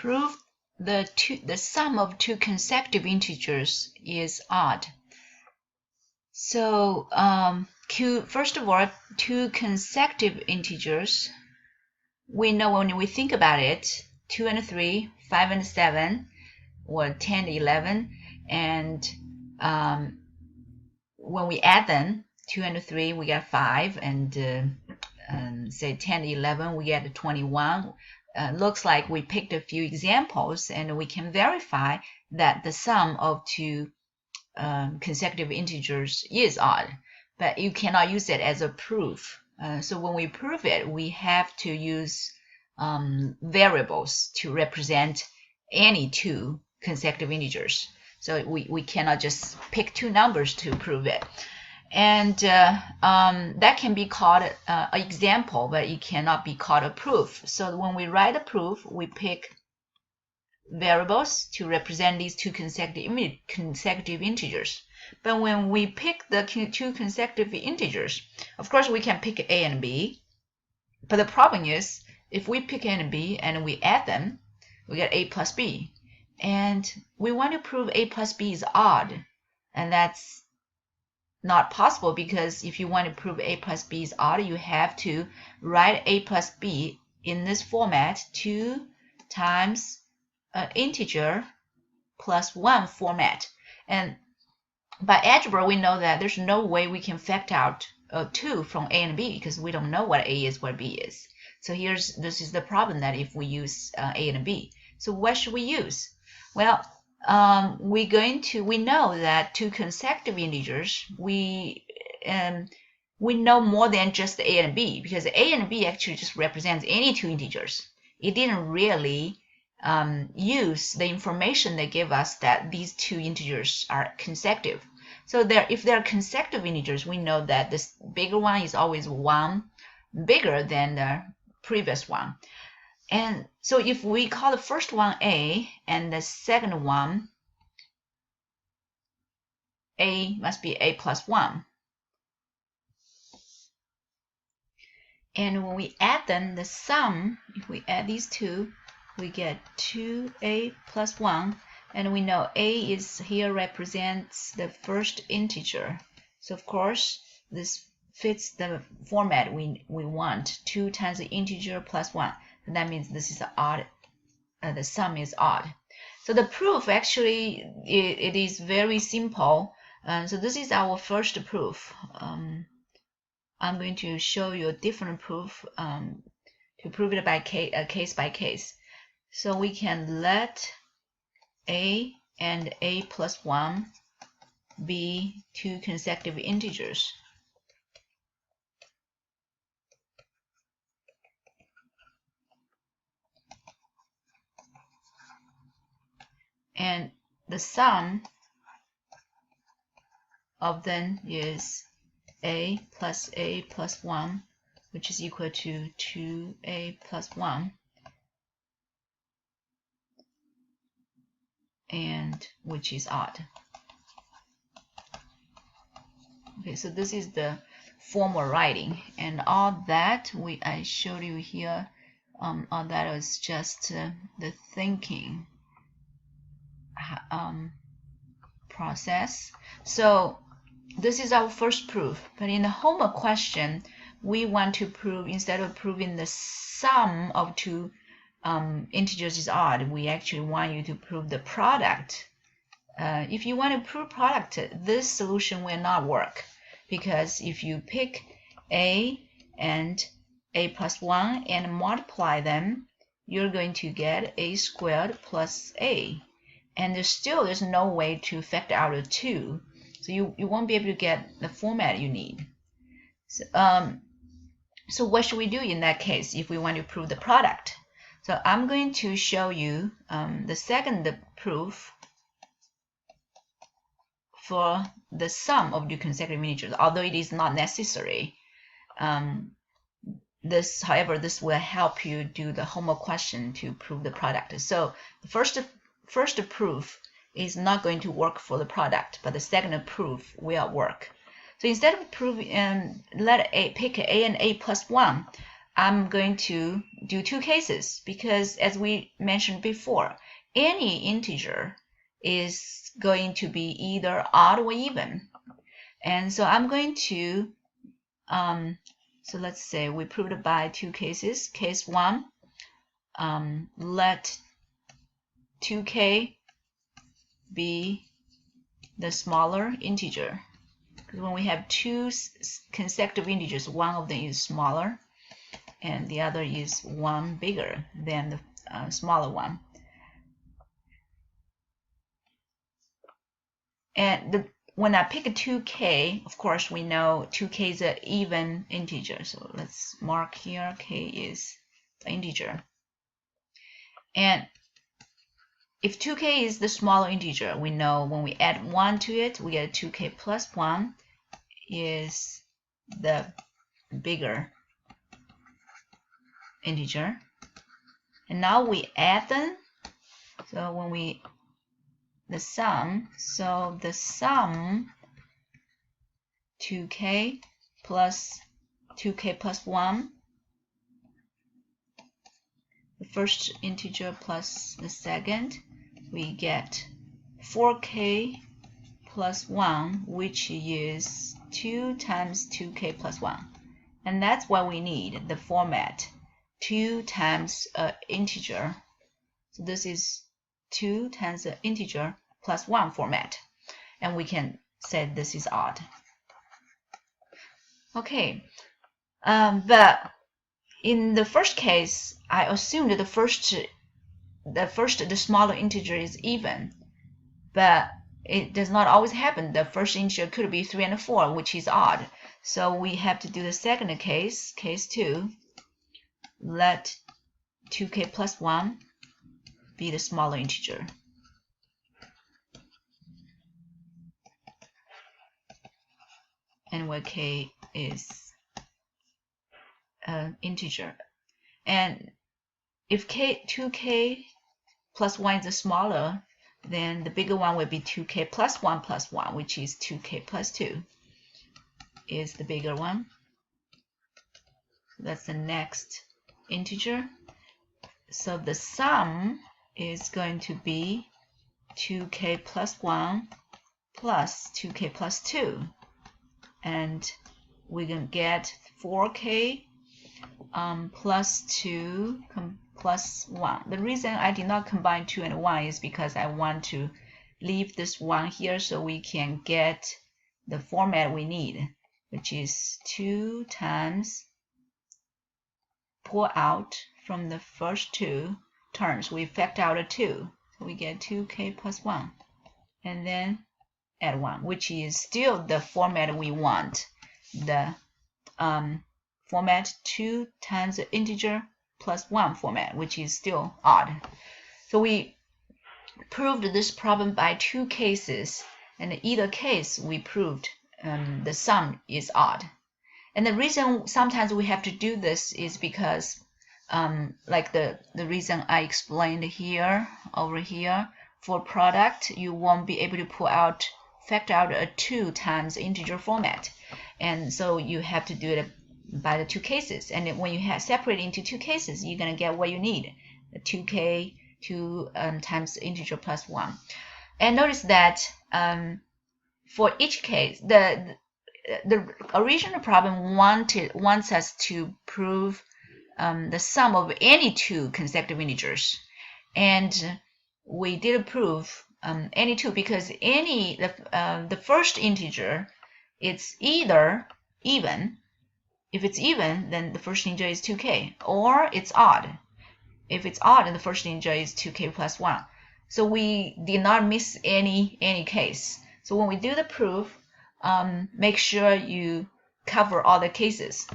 prove the sum of two consecutive integers is odd. So first of all, two consecutive integers, we know when we think about it, 2 and 3, 5 and 7, or 10 and 11, and when we add them, 2 and 3, we get 5, and say 10 and 11, we get 21. Looks like we picked a few examples, and we can verify that the sum of two consecutive integers is odd, but you cannot use it as a proof. So when we prove it, we have to use variables to represent any two consecutive integers. So we cannot just pick two numbers to prove it. And that can be called an example, but it cannot be called a proof. So when we write a proof, we pick variables to represent these two consecutive integers. But when we pick the two consecutive integers, of course we can pick A and B. But the problem is, if we pick A and B and we add them, we get A plus B. And we want to prove A plus B is odd. And that's not possible, because if you want to prove A plus B is odd, you have to write A plus B in this format, 2 times integer plus 1 format. And by algebra, we know that there's no way we can factor out 2 from A and B, because we don't know what A is, what B is. So this is the problem, that if we use A and B. So what should we use? Well, we know that two consecutive integers, we know more than just A and B, because A and B actually just represents any two integers. It didn't really use the information they give us that these two integers are consecutive. So if they're consecutive integers, we know that this bigger one is always 1 bigger than the previous one. And so if we call the first one A and the second one, A must be A plus 1. And when we add them, the sum, if we add these two, we get 2A plus 1. And we know A is here represents the first integer. So of course, this fits the format we want, 2 times the integer plus 1. And that means this is odd. The sum is odd. So the proof, actually, it is very simple. So this is our first proof. I'm going to show you a different proof to prove it by case by case. So we can let A and A plus 1 be two consecutive integers. And the sum of them is A plus 1, which is equal to 2A plus 1. And which is odd. Okay, so this is the formal writing, and all that I showed you here, all that was just the thinking process. So this is our first proof, but in the homework question, we want to prove, instead of proving the sum of two integers is odd, we actually want you to prove the product. If you want to prove product, this solution will not work, because if you pick A and A plus 1 and multiply them, you're going to get A squared plus A. And there's no way to factor out a 2. So you won't be able to get the format you need. So what should we do in that case if we want to prove the product? So I'm going to show you the second proof for the sum of the consecutive integers, although it is not necessary. However, this will help you do the homework question to prove the product. So the first proof is not going to work for the product, but the second proof will work. So instead of proving, pick A and A plus 1, I'm going to do two cases because, as we mentioned before, any integer is going to be either odd or even. And so I'm going to, so let's say we proved it by two cases. Case 1, let 2k be the smaller integer. Because when we have two consecutive integers, one of them is smaller and the other is one bigger than the smaller one. And when I pick a 2k, of course, we know 2k is an even integer. So let's mark here, k is the integer. And if 2k is the smaller integer, we know when we add 1 to it, we get 2k plus 1 is the bigger integer. And now we add them. So when we the sum, so the sum 2k plus 1, the first integer plus the second, we get 4k plus 1, which is 2 times 2k plus 1. And that's what we need, the format 2 times an integer. So this is 2 times an integer plus 1 format. And we can say this is odd. Okay, but in the first case, I assumed that the smaller integer is even, but it does not always happen. The first integer could be 3 and 4, which is odd. So we have to do the second case, case 2. Let 2k plus 1 be the smaller integer. And where k is an integer. And if 2k plus 1 is the smaller, then the bigger one will be 2k plus 1, which is 2k plus 2 is the bigger one. That's the next integer. So the sum is going to be 2k plus 1 plus 2k plus 2. And we're going to get 4k plus 2 plus 1. The reason I did not combine 2 and 1 is because I want to leave this 1 here so we can get the format we need, which is 2 times, pull out from the first two terms, we factor out a 2. So we get 2k plus 1. And then add 1, which is still the format we want. The format 2 times the integer plus 1 format, which is still odd. So we proved this problem by two cases, and in either case we proved the sum is odd. And the reason sometimes we have to do this is because like the reason I explained here, over here, for product, you won't be able to factor out a 2 times integer format. And so you have to do it by the two cases. And then when you separate into two cases, you're going to get what you need, the 2k, 2 times integer plus 1. And notice that for each case, the original problem wants us to prove the sum of any two consecutive integers. And we did prove any two because the first integer, it's either even. If it's even, then the first integer is 2k, or it's odd. If it's odd, then the first integer is 2k plus 1. So we did not miss any case. So when we do the proof, make sure you cover all the cases.